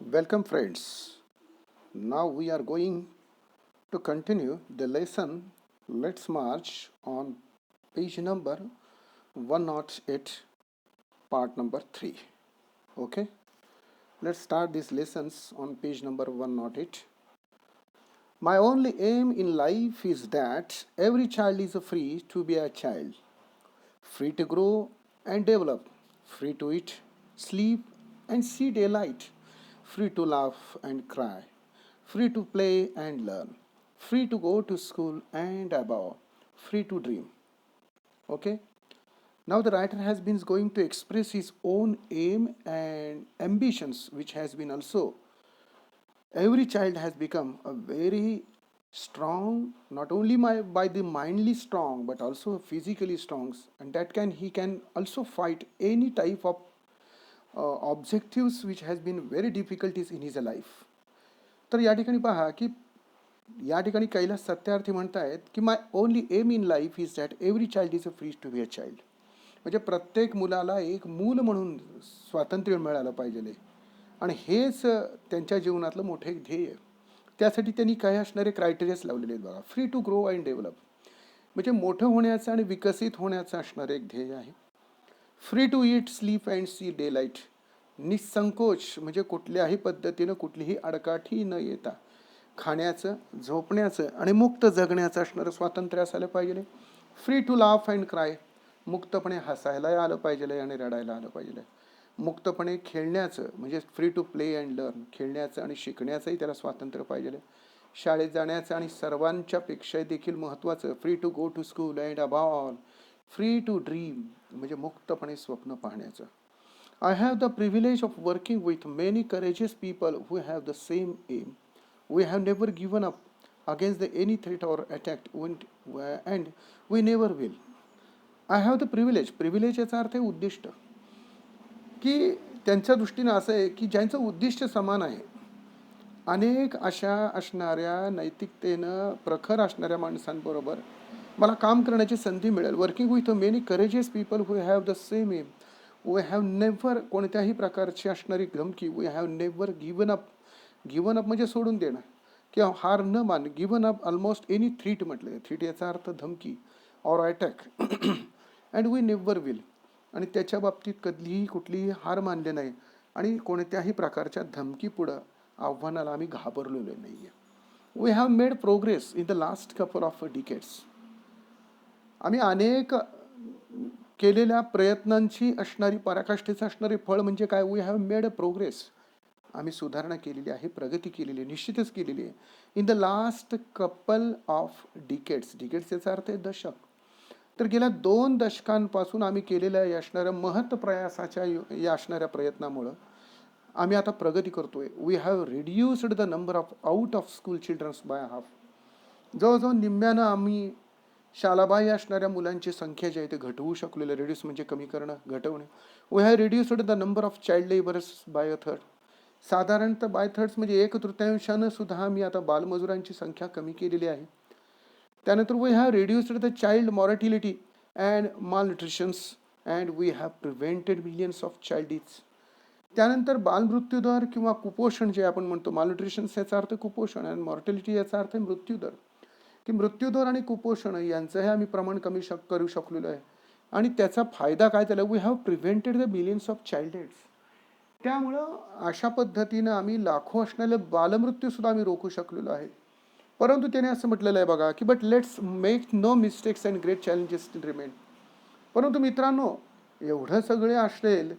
Welcome, friends. Now we are going to continue the lesson. Let's march on page number 108, part number 3. Okay, let's start these lessons on page number 108. My only aim in life is that every child is free to be a child, free to grow and develop, free to eat, sleep, and see daylight, free to laugh and cry, free to play and learn, free to go to school and above, free to dream. Okay? Now the writer has been going to express his own aim and ambitions, which has been also every child has become a very strong, not only by the mindly strong but also physically strong, and that can he can also fight any type of objectives which has been very difficulties in his life. तर या ठिकाणी पहा की या ठिकाणी कैलास सत्यार्थी म्हणतायत की my only aim in life is that every child is a free to be a child. म्हणजे प्रत्येक मुलाला एक मूल म्हणून स्वातंत्र्य मिळालं पाहिजे आणि हेच त्यांच्या जीवनातलं मोठे ध्येय. त्यासाठी त्यांनी काय असणारे क्रायटेरियाज लावलेले आहेत बघा. Free to grow and develop, म्हणजे मोठं होण्याचं आणि विकसित होण्याचं असणारं एक ध्येय आहे. Free to eat, sleep and see daylight, निसंकोच म्हणजे कुठल्याही पद्धतीनं कुठलीही अडकाठी न येता खाण्याचं, झोपण्याचं आणि मुक्त जगण्याचं असणारं स्वातंत्र्य असायला पाहिजे. Free to laugh and cry, मुक्तपणे हसायलाही आलं पाहिजे आणि रडायला आलं पाहिजे. मुक्तपणे खेळण्याचं म्हणजे free to play and learn, खेळण्याचं आणि शिकण्याचंही त्याला स्वातंत्र्य पाहिजे. शाळेत जाण्याचं आणि सर्वांच्या पेक्षा देखील महत्त्वाचं free to go to school and above all free to dream, म्हणजे मुक्तपणे स्वप्न पाहण्याचं. I have the privilege of working with many courageous people who have the same aim. We have never given up against any threat or attack, and we never will. I have the privilege. Privilege याचा अर्थ आहे उद्दिष्ट, की त्यांच्या दृष्टीनं असं आहे की ज्यांचं उद्दिष्ट समान आहे. अनेक अशा असणाऱ्या नैतिकतेनं प्रखर असणाऱ्या माणसांबरोबर मला काम करण्याची संधी मिळेल. Working with many courageous people who have the same aim. We have never, कोणत्याही प्रकारची असणारी धमकी, we have never given up. Given up म्हणजे सोडून देणं किंवा हार न मान. Given up almost any threat म्हटलं. थ्रीट याचा अर्थ धमकी or attack. And we never will, आणि त्याच्या बाबतीत कधीही कुठलीही हार मानले नाही आणि कोणत्याही प्रकारच्या धमकीपुढं, आव्हानाला आम्ही घाबरलेलो नाही आहे. We have made progress in the last couple of decades. आम्ही अनेक केलेल्या प्रयत्नांची असणारी पराकाष्ठेचं असणारे फळ म्हणजे काय? We have made a progress. आम्ही सुधारणा केलेली आहे, प्रगती केलेली आहे, निश्चितच केलेली आहे. In the last couple of decades. Decades याचा अर्थ आहे दशक. तर गेल्या 2 दशकांपासून आम्ही केलेल्या या असणाऱ्या महत् प्रयासाच्या या असणाऱ्या प्रयत्नामुळं आम्ही आता प्रगती करतोय. We have reduced the number of out of school childrens by half. जवळजवळ निम्म्यानं आम्ही शालाबाह्य असणाऱ्या मुलांची संख्या जी आहे ते घटवू शकलेलं. रिड्यूस म्हणजे कमी करणं, घटवणे. We have reduced the number of child labours by a third. साधारणतः बाय थर्ड्स म्हणजे 1/3 सुद्धा आम्ही आता बालमजुरांची संख्या कमी केलेली आहे. त्यानंतर we have reduced the child mortality and malnutritions and we have prevented millions of child deaths. त्यानंतर बालमृत्यूदर किंवा कुपोषण जे आपण म्हणतो, मालन्यूट्रिशन्स याचा अर्थ कुपोषण आणि मॉर्टिलिटी याचा अर्थ मृत्यूदर, की मृत्यूदर आणि कुपोषण यांचंही आम्ही प्रमाण कमी करू शकलेलो आहे. आणि त्याचा फायदा काय झाला? We have prevented the millions of child deaths. त्यामुळं अशा पद्धतीनं आम्ही लाखो असणारे बालमृत्यूसुद्धा आम्ही रोखू शकलेलो आहे. परंतु त्याने असं म्हटलेलं आहे बघा की but let's make no mistakes and great challenges still remain. परंतु मित्रांनो, एवढं सगळे असेल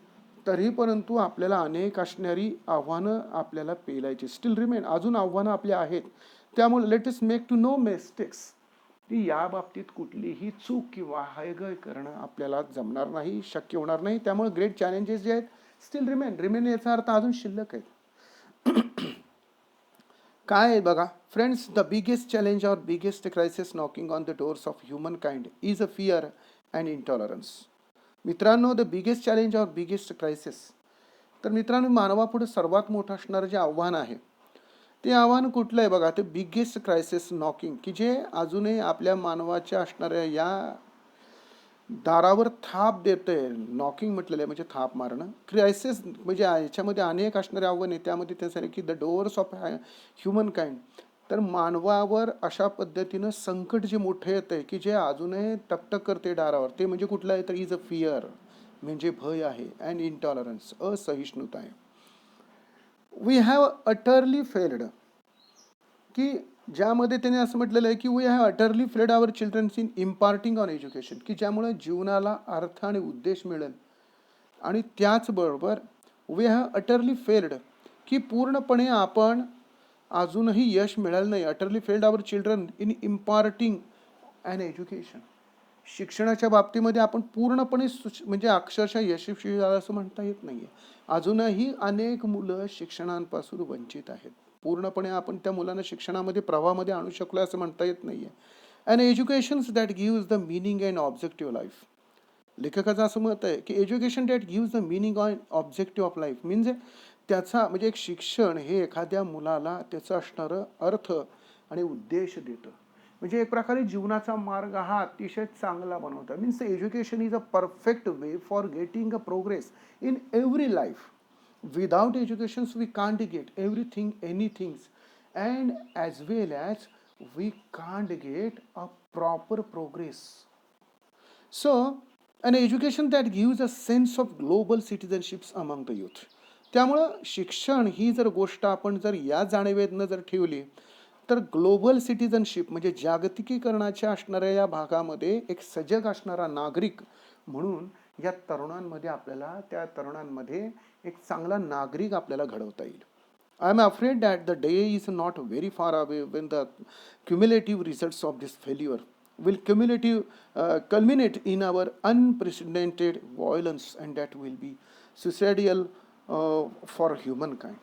तरी परंतु आपल्याला अनेक असणारी आव्हानं आपल्याला पेलायची स्टील रिमेन. अजून आव्हानं आपली आहेत. त्यामुळे let us make to no mistakes. ती या बाबतीत कुठलीही चूक किंवा हायगय करणं आपल्याला जमणार नाही, शक्य होणार नाही. त्यामुळे ग्रेट चॅलेंजेस जे आहेत स्टील रिमेन. रिमेन याचा अर्थ अजून शिल्लक आहेत. काय आहे बघा friends, the biggest challenge or biggest crisis knocking on the doors of human kind is a fear and intolerance. मित्रांनो, the biggest challenge or biggest crisis. तर मित्रांनो, मानवापुढे सर्वात मोठं असणारं जे आव्हान आहे ते आव्हान कुठलं आहे बघा? ते बिगेस्ट क्रायसिस नॉकिंग, की जे अजूनही आपल्या मानवाच्या असणाऱ्या या दारावर थाप देतंय, नॉकिंग म्हटलेलं आहे म्हणजे थाप मारणं. क्रायसिस म्हणजे याच्यामध्ये अनेक असणारे आव्हान आहे. त्यामध्ये ते सांगितलं की the doors of human kind. तर मानवावर अशा पद्धतीनं संकट जे मोठं येतं आहे की जे अजूनही टकटक करते दारावर, ते म्हणजे कुठलं आहे तर इज अ फिअर, म्हणजे भय आहे, अँड इंटॉलरन्स, असहिष्णुता आहे. वी हॅव अटरली फेल्ड, की ज्यामध्ये त्याने असं म्हटलेलं आहे की we have utterly failed our childrens in imparting on education, की ज्यामुळे जीवनाला अर्थ आणि उद्देश मिळेल. आणि त्याचबरोबर वी हॅव अटरली फेल्ड, की पूर्णपणे आपण अजूनही यश मिळालं नाही. Utterly failed our children in imparting and education, शिक्षणाच्या बाबतीमध्ये आपण पूर्णपणे म्हणजे अक्षरशः यशस्वी झालं असं म्हणता येत नाही आहे. अजूनही अनेक मुलं शिक्षणांपासून वंचित आहेत. पूर्णपणे आपण त्या मुलांना शिक्षणामध्ये प्रवाहामध्ये आणू शकलो असं म्हणता येत नाही आहे. And educations that gives the meaning and objective life. लेखकाचं असं मत आहे की education that gives the meaning and objective of life, म्हणजे त्याचा म्हणजे एक शिक्षण हे एखाद्या मुलाला त्याचं असणारं अर्थ आणि उद्देश देतं. म्हणजे एक प्रकारे जीवनाचा मार्ग हा अतिशय चांगला बनवता. Means education is a perfect way for getting a progress in every life. Without educations we can't get everything anythings, and as well as we can't get a proper progress. So an education that gives a sense of global citizenships among the youth. त्यामुळं शिक्षण ही जर गोष्ट आपण जर या जाणीवेतनं जर ठेवली तर ग्लोबल सिटिझनशिप म्हणजे जागतिकीकरणाच्या असणाऱ्या या भागामध्ये एक सजग असणारा नागरिक म्हणून या तरुणांमध्ये आपल्याला त्या तरुणांमध्ये एक चांगला नागरिक आपल्याला घडवता येईल. I am afraid that the day is not very far away when the cumulative results of this failure will culminate in our unprecedented violence, and that will be suicidal for humankind.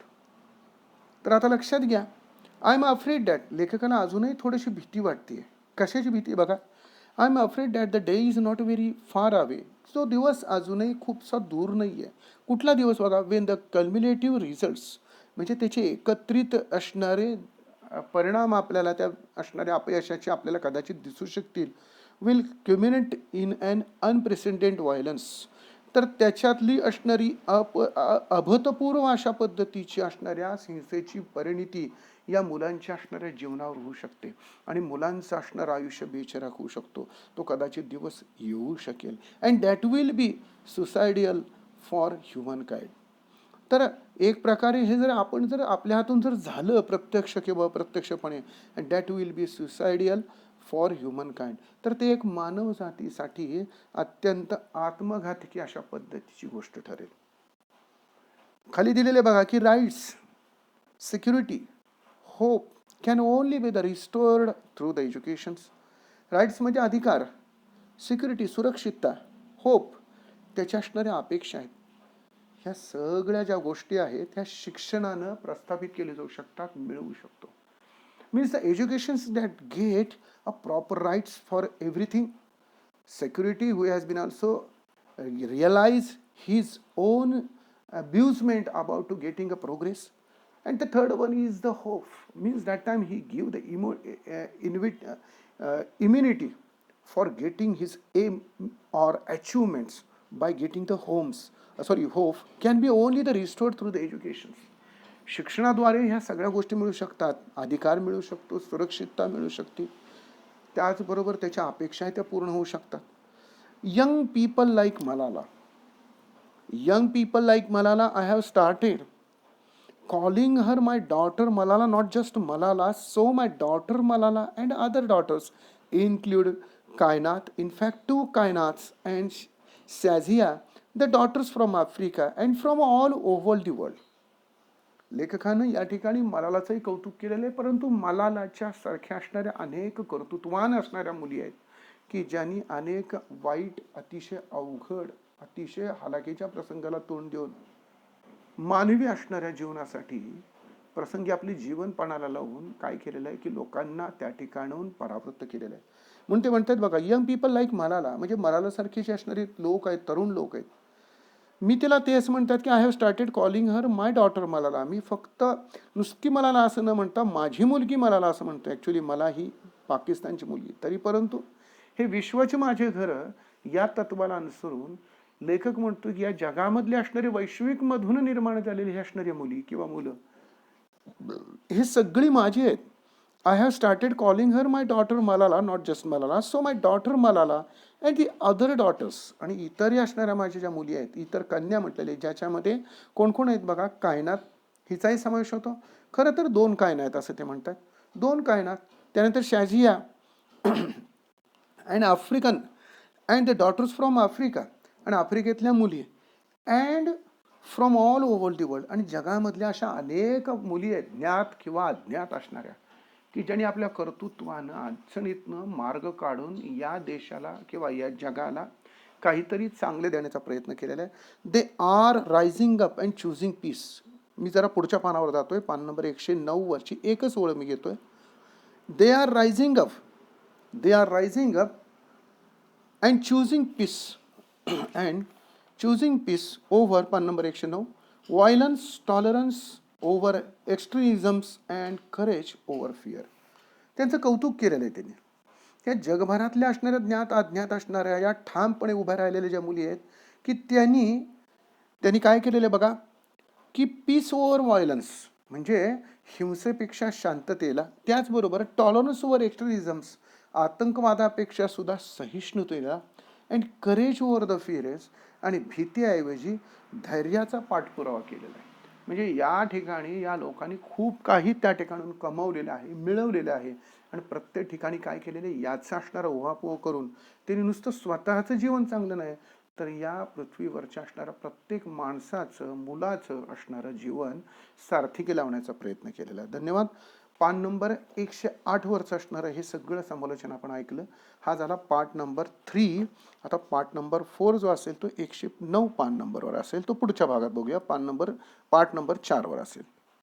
तर आता लक्षात घ्या, I am afraid that, लेखकाला अजूनही थोडीशी भीती वाटते. कशाची भीती बघा, I am afraid that the day is not very far away. तो दिवस अजूनही खूपसा दूर नाही आहे. कुठला दिवस बघा, वेन द कल्म्युलेटिव्ह रिझल्ट्स म्हणजे त्याचे एकत्रित असणारे परिणाम आपल्याला त्या असणाऱ्या अपयशाचे आपल्याला कदाचित दिसू शकतील. Will culminate in an unprecedented violence, तर त्याच्यातली असणारी अभूतपूर्व अशा पद्धतीची असणाऱ्या हिंसेची परिणिती या मुलांच्या असणाऱ्या जीवनावर होऊ शकते आणि मुलांचं असणारं आयुष्य बेचिराख होऊ शकतो. तो कदाचित दिवस येऊ शकेल, and that will be suicidal for human kind. तर एक प्रकारे हे जर आपण जर आपल्या हातून जर झालं प्रत्यक्ष किंवा अप्रत्यक्षपणे, and that will be suicidal for human kind, तर ते एक मानव जातीसाठी अत्यंत आत्मघातकी अशा पद्धतीची गोष्ट ठरेल. खाली दिलेले बघा की rights, security, hope can only be the restored through the educations. Rights म्हणजे अधिकार, सिक्युरिटी सुरक्षितता, होप त्याच्या असणाऱ्या अपेक्षा आहेत. ह्या सगळ्या ज्या गोष्टी आहेत ह्या शिक्षणानं प्रस्थापित केले जाऊ शकतात, मिळवू शकतो. Means the educations that get a proper rights for everything, security who has been also realize his own abusement about to getting a progress, and the third one is the hope, means that time he give the immunity for getting his aim or achievements by getting the hope can be only the restored through the education. शिक्षणाद्वारे ह्या सगळ्या गोष्टी मिळू शकतात. अधिकार मिळू शकतो, सुरक्षितता मिळू शकते, त्याचबरोबर त्याच्या अपेक्षा त्या पूर्ण होऊ शकतात. Young people like Malala, I have started calling her my daughter Malala, not just Malala, so my daughter Malala and other daughters include Kainat. In fact, 2 Kainats and Shazia, the daughters from Africa and from all over the world. लेखकानं या ठिकाणी मलालाचंही कौतुक केलेलं आहे, परंतु मलालाच्या सारख्या असणाऱ्या अनेक कर्तृत्वान असणाऱ्या मुली आहेत की ज्यांनी अनेक वाईट, अतिशय अवघड, अतिशय हालाकीच्या प्रसंगाला तोंड देऊन मानवी असणाऱ्या जीवनासाठी प्रसंगी आपली जीवन पणाला लावून काय केलेलं आहे की लोकांना त्या ठिकाणाहून परावृत्त केलेलं आहे. म्हणून ते म्हणतात बघा, यंग पीपल लाईक मलाला, म्हणजे मलालासारखे जे असणारे लोक आहेत, तरुण लोक आहेत, मी तिला तेच म्हणतात की I have started calling her my daughter Malala. मी फक्त नुसती मलाला असं न म्हणता माझी मुलगी मलाला असं म्हणतो. ॲक्च्युली मला ही पाकिस्तानची मुलगी, तरी परंतु हे विश्वाचे माझे घर, या तत्वाला अनुसरून लेखक म्हणतो की या जगामधले असणारे वैश्विक मधून निर्माण झालेले हे असणारे मुली किंवा मुलं हे सगळी माझी आहेत. I have started calling her my daughter Malala, not just Malala. So my daughter Malala and the other daughters, आणि इतरही असणाऱ्या माझ्या ज्या मुली आहेत, इतर कन्या म्हटलेले, ज्याच्यामध्ये कोण कोण आहेत बघा. कायनात हिचाही समावेश होतो. खरं तर 2 कायना आहेत असं ते म्हणतात. 2 कायनात, त्यानंतर Shazia and African and the daughters from Africa, आणि आफ्रिकेतल्या मुली, and from all over the world, आणि जगामधल्या अशा अनेक मुली आहेत ज्ञात किंवा अज्ञात असणाऱ्या, की ज्यांनी आपल्या कर्तृत्वानं अडचणीतनं मार्ग काढून या देशाला किंवा या जगाला काहीतरी चांगले देण्याचा प्रयत्न केलेला आहे. They are rising up and choosing peace. मी जरा पुढच्या पानावर जातोय, पान नंबर 109 वरची एकच ओळ मी घेतोय. They are rising up, they are rising up and choosing peace and choosing peace over, पान number 109, violence, tolerance over extremisms and courage over fear. त्यांचं कौतुक केलेलं आहे त्यांनी. या जगभरातल्या असणाऱ्या ज्ञात अज्ञात असणाऱ्या या ठामपणे उभ्या राहिलेल्या ज्या मुली आहेत, की त्यांनी काय केलेलं आहे बघा, की पीस ओव्हर व्हायलन्स म्हणजे हिंसेपेक्षा शांततेला, त्याचबरोबर टॉलरन्स ओव्हर एक्स्ट्रीमिझम्स आतंकवादापेक्षा सुद्धा सहिष्णुतेला, and courage over the fears आणि भीतीऐवजी धैर्याचा पाठपुरावा केलेला आहे. म्हणजे या ठिकाणी या लोकांनी खूप काही त्या ठिकाणून कमवलेलं आहे, मिळवलेलं आहे, आणि प्रत्येक ठिकाणी काय केलेलं आहे याचा असणारा उहापोह करून त्यांनी नुसतं स्वतःचं जीवन चांगलं नाही, तर या पृथ्वीवरच्या असणाऱ्या प्रत्येक माणसाचं, मुलाचं असणारं जीवन सार्थकी लावण्याचा प्रयत्न केलेला आहे. धन्यवाद. पान नंबर 108 वरचं असणारं हे सगळं समालोचन आपण ऐकलं. हा झाला पार्ट नंबर 3. आता पार्ट नंबर 4 जो असेल तो 109 पान नंबरवर असेल, तो पुढच्या भागात बघूया. पार्ट नंबर 4 वर असेल.